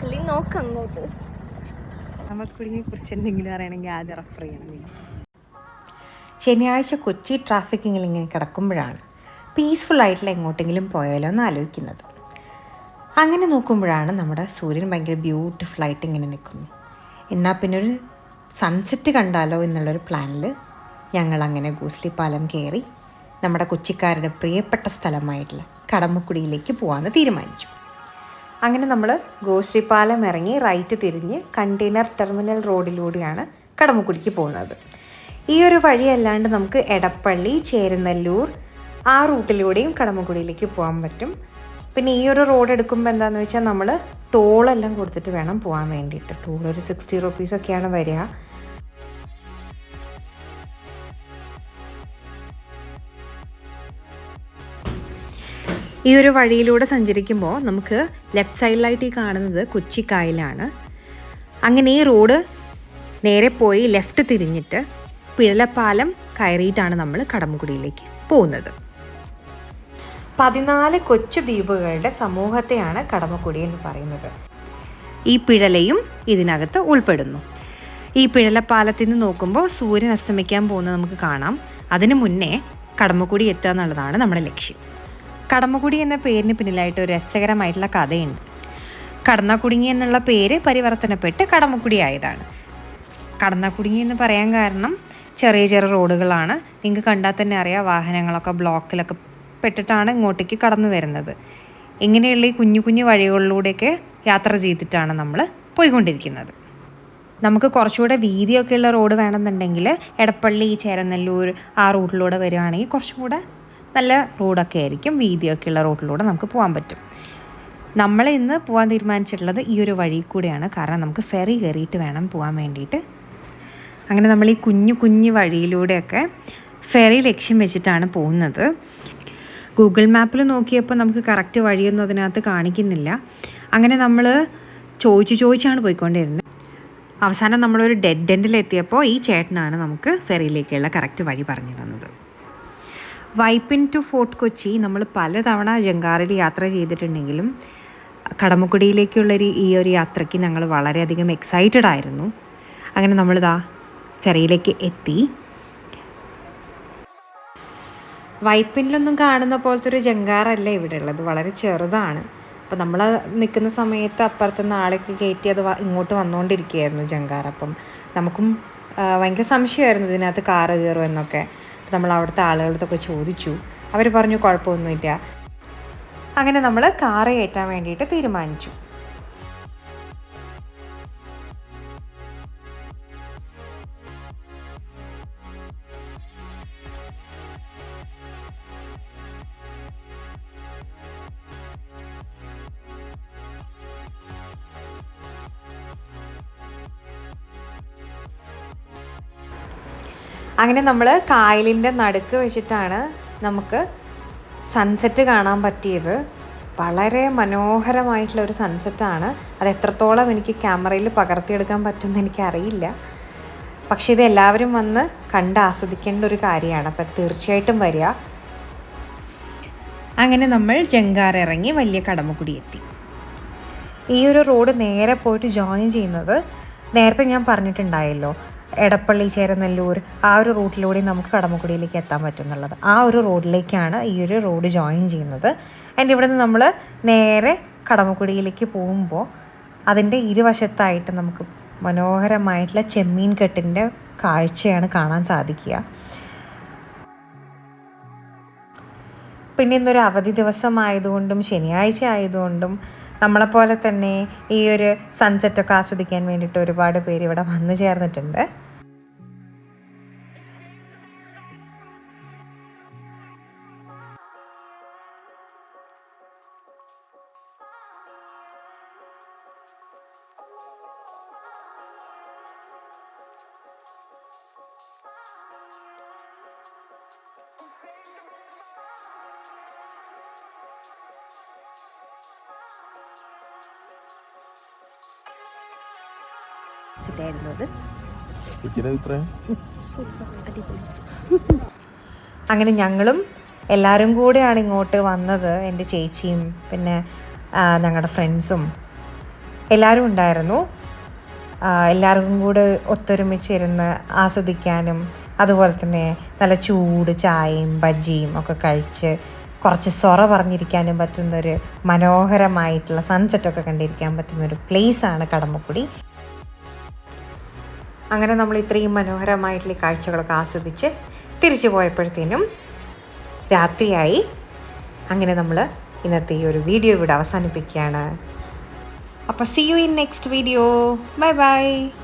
അല്ലെങ്കിൽ നോക്കാം അങ്ങോട്ട്. കടമക്കുടിയെ കുറിച്ച് എന്തെങ്കിലും അറിയണമെങ്കിൽ ആദ്യം റെഫർ ചെയ്യണം. ശനിയാഴ്ച കൊച്ചി ട്രാഫിക്കിങ്ങിൽ ഇങ്ങനെ കിടക്കുമ്പോഴാണ് പീസ്ഫുള്ളായിട്ടുള്ള എങ്ങോട്ടെങ്കിലും പോയാലോ എന്ന് ആലോചിക്കുന്നത്. അങ്ങനെ നോക്കുമ്പോഴാണ് നമ്മുടെ സൂര്യൻ ഭയങ്കര ബ്യൂട്ടിഫുള്ളായിട്ട് ഇങ്ങനെ നിൽക്കുന്നു. എന്നാൽ പിന്നെ ഒരു സൺസെറ്റ് കണ്ടാലോ എന്നുള്ളൊരു പ്ലാനിൽ ഞങ്ങളങ്ങനെ ഗോസ്ലി പാലം കയറി നമ്മുടെ കൊച്ചിക്കാരുടെ പ്രിയപ്പെട്ട സ്ഥലമായിട്ടുള്ള കടമക്കുടിയിലേക്ക് പോകാമെന്ന് തീരുമാനിച്ചു. അങ്ങനെ നമ്മൾ ഗോശ്രീ പാലം ഇറങ്ങി റൈറ്റ് തിരിഞ്ഞ് കണ്ടെയ്നർ ടെർമിനൽ റോഡിലൂടെയാണ് കടമക്കുടിക്ക് പോകുന്നത്. ഈ ഒരു വഴിയല്ലാണ്ട് നമുക്ക് എടപ്പള്ളി, ചേരുന്നല്ലൂർ ആ റൂട്ടിലൂടെയും കടമക്കുടിയിലേക്ക് പോകാൻ പറ്റും. പിന്നെ ഈ ഒരു റോഡ് എടുക്കുമ്പോൾ എന്താണെന്ന് വെച്ചാൽ നമ്മൾ ടോളെല്ലാം കൊടുത്തിട്ട് വേണം പോകാൻ വേണ്ടിയിട്ട്. ടോൾ ഒരു 60 റുപ്പീസൊക്കെയാണ് വരിക. ഈ ഒരു വഴിയിലൂടെ സഞ്ചരിക്കുമ്പോൾ നമുക്ക് ലെഫ്റ്റ് സൈഡിലായിട്ട് ഈ കാണുന്നത് കൊച്ചിക്കായലാണ്. അങ്ങനെ ഈ റോഡ് നേരെ പോയി ലെഫ്റ്റ് തിരിഞ്ഞിട്ട് പിഴലപ്പാലം കയറിയിട്ടാണ് നമ്മൾ കടമക്കുടിയിലേക്ക് പോകുന്നത്. 14 കൊച്ചു ദ്വീപുകളുടെ സമൂഹത്തെയാണ് കടമക്കുടി എന്ന് പറയുന്നത്. ഈ പിഴലയും ഇതിനകത്ത് ഉൾപ്പെടുന്നു. ഈ പിഴലപ്പാലത്തിൽ നിന്ന് നോക്കുമ്പോൾ സൂര്യൻ അസ്തമിക്കാൻ പോകുന്നത് നമുക്ക് കാണാം. അതിനു മുന്നേ കടമക്കുടി എത്തുക എന്നുള്ളതാണ് നമ്മുടെ ലക്ഷ്യം. കടമക്കുടി എന്ന പേരിന് പിന്നിലായിട്ട് ഒരു രസകരമായിട്ടുള്ള കഥയുണ്ട്. കടന്നക്കുടുങ്ങി എന്നുള്ള പേര് പരിവർത്തനപ്പെട്ട് കടമക്കുടി ആയതാണ്. കടന്നക്കുടുങ്ങി എന്ന് പറയാൻ കാരണം ചെറിയ ചെറിയ റോഡുകളാണ്. നിങ്ങൾക്ക് കണ്ടാൽ തന്നെ അറിയാം, വാഹനങ്ങളൊക്കെ ബ്ലോക്കിലൊക്കെ പെട്ടിട്ടാണ് ഇങ്ങോട്ടേക്ക് കടന്നു വരുന്നത്. ഇങ്ങനെയുള്ള ഈ കുഞ്ഞു കുഞ്ഞു വഴികളിലൂടെയൊക്കെ യാത്ര ചെയ്തിട്ടാണ് നമ്മൾ പോയിക്കൊണ്ടിരിക്കുന്നത്. നമുക്ക് കുറച്ചുകൂടെ വീതിയൊക്കെയുള്ള റോഡ് വേണമെന്നുണ്ടെങ്കിൽ എടപ്പള്ളി, ചേരനെല്ലൂർ ആ റൂട്ടിലൂടെ വരികയാണെങ്കിൽ കുറച്ചും കൂടെ നല്ല റോഡൊക്കെ ആയിരിക്കും. വീതിയൊക്കെയുള്ള റോഡിലൂടെ നമുക്ക് പോകാൻ പറ്റും. നമ്മൾ ഇന്ന് പോകാൻ തീരുമാനിച്ചിട്ടുള്ളത് ഈ ഒരു വഴി കൂടെയാണ്. കാരണം നമുക്ക് ഫെറി കയറിയിട്ട് വേണം പോകാൻ വേണ്ടിയിട്ട്. അങ്ങനെ നമ്മൾ ഈ കുഞ്ഞു കുഞ്ഞു വഴിയിലൂടെയൊക്കെ ഫെറി ലക്ഷ്യം വെച്ചിട്ടാണ് പോകുന്നത്. ഗൂഗിൾ മാപ്പിൽ നോക്കിയപ്പോൾ നമുക്ക് കറക്റ്റ് വഴിയൊന്നും അതിനകത്ത് കാണിക്കുന്നില്ല. അങ്ങനെ നമ്മൾ ചോദിച്ചാണ് പോയിക്കൊണ്ടിരുന്നത്. അവസാനം നമ്മളൊരു ഡെഡ് എൻഡിലെത്തിയപ്പോൾ ഈ ചേട്ടനാണ് നമുക്ക് ഫെറിയിലേക്കുള്ള കറക്റ്റ് വഴി പറഞ്ഞു തന്നത്. വൈപ്പിൻ ടു ഫോർട്ട് കൊച്ചി നമ്മൾ പലതവണ ജങ്കാറിൽ യാത്ര ചെയ്തിട്ടുണ്ടെങ്കിലും കടമക്കുടിയിലേക്കുള്ളൊരു ഈ ഒരു യാത്രയ്ക്ക് ഞങ്ങൾ വളരെയധികം എക്സൈറ്റഡ് ആയിരുന്നു. അങ്ങനെ നമ്മളിതാ ഫെറിയിലേക്ക് എത്തി. വൈപ്പിനിലൊന്നും കാണുന്ന പോലത്തെ ഒരു ജങ്കാറല്ല ഇവിടെ ഉള്ളത്, വളരെ ചെറുതാണ്. അപ്പോൾ നമ്മൾ നിൽക്കുന്ന സമയത്ത് അപ്പുറത്തുനിന്ന് ആളൊക്കെ കയറ്റി അത് ഇങ്ങോട്ട് വന്നുകൊണ്ടിരിക്കുകയായിരുന്നു ജങ്കാർ. അപ്പം നമുക്കും ഭയങ്കര സംശയമായിരുന്നു ഇതിനകത്ത് കാറ് കയറും എന്നൊക്കെ. നമ്മൾ അവിടുത്തെ ആളുകളടുത്തൊക്കെ ചോദിച്ചു. അവർ പറഞ്ഞു കുഴപ്പമൊന്നുമില്ല. അങ്ങനെ നമ്മൾ കാറ് കയറ്റാൻ വേണ്ടിയിട്ട് തീരുമാനിച്ചു. അങ്ങനെ നമ്മൾ കായലിൻ്റെ നടുക്ക് വെച്ചിട്ടാണ് നമുക്ക് സൺസെറ്റ് കാണാൻ പറ്റിയത്. വളരെ മനോഹരമായിട്ടുള്ളൊരു സൺസെറ്റാണ്. അത് എത്രത്തോളം എനിക്ക് ക്യാമറയിൽ പകർത്തിയെടുക്കാൻ പറ്റുമെന്ന് എനിക്കറിയില്ല. പക്ഷേ ഇത് എല്ലാവരും വന്ന് കണ്ട് ആസ്വദിക്കേണ്ട ഒരു കാര്യമാണ്. അപ്പം തീർച്ചയായിട്ടും വരിക. അങ്ങനെ നമ്മൾ ജങ്കാർ ഇറങ്ങി വലിയ കടമക്കുടി എത്തി. ഈ ഒരു റോഡ് നേരെ പോയിട്ട് ജോയിൻ ചെയ്യുന്നത് നേരത്തെ ഞാൻ പറഞ്ഞിട്ടുണ്ടായല്ലോ, എടപ്പള്ളി, ചേരനെല്ലൂർ ആ ഒരു റൂട്ടിലൂടെ നമുക്ക് കടമക്കുടിയിലേക്ക് എത്താൻ പറ്റുന്നുള്ളത്. ആ ഒരു റോഡിലേക്കാണ് ഈ ഒരു റോഡ് ജോയിൻ ചെയ്യുന്നത്. അതിൻ്റെ ഇവിടെ നിന്ന് നമ്മൾ നേരെ കടമക്കുടിയിലേക്ക് പോകുമ്പോൾ അതിൻ്റെ ഇരുവശത്തായിട്ട് നമുക്ക് മനോഹരമായിട്ടുള്ള ചെമ്മീൻ കെട്ടിൻ്റെ കാഴ്ചയാണ് കാണാൻ സാധിക്കുക. പിന്നെ ഇന്നൊരു അവധി ദിവസമായതുകൊണ്ടും ശനിയാഴ്ച ആയതുകൊണ്ടും നമ്മളെപ്പോലെ തന്നെ ഈ ഒരു സൺസെറ്റൊക്കെ ആസ്വദിക്കാൻ വേണ്ടിയിട്ട് ഒരുപാട് പേര് ഇവിടെ വന്നു ചേർന്നിട്ടുണ്ട്. അങ്ങനെ ഞങ്ങളും എല്ലാവരും കൂടെയാണ് ഇങ്ങോട്ട് വന്നത്. എൻ്റെ ചേച്ചിയും പിന്നെ ഞങ്ങളുടെ ഫ്രണ്ട്സും എല്ലാവരും ഉണ്ടായിരുന്നു. എല്ലാവർക്കും കൂടെ ഒത്തൊരുമിച്ചിരുന്ന് ആസ്വദിക്കാനും അതുപോലെ തന്നെ നല്ല ചൂട് ചായയും ബജ്ജിയും ഒക്കെ കഴിച്ച് കുറച്ച് സൊറ പറഞ്ഞിരിക്കാനും പറ്റുന്നൊരു മനോഹരമായിട്ടുള്ള സൺസെറ്റൊക്കെ കണ്ടിരിക്കാൻ പറ്റുന്നൊരു പ്ലേസാണ് കടമക്കുടി. അങ്ങനെ നമ്മൾ ഇത്രയും മനോഹരമായിട്ടുള്ള കാഴ്ചകളൊക്കെ ആസ്വദിച്ച് തിരിച്ചു പോയപ്പോഴത്തേനും രാത്രിയായി. അങ്ങനെ നമ്മൾ ഇന്നത്തെ ഈ ഒരു വീഡിയോ ഇവിടെ അവസാനിപ്പിക്കുകയാണ്. അപ്പോൾ see you in next video. Bye bye.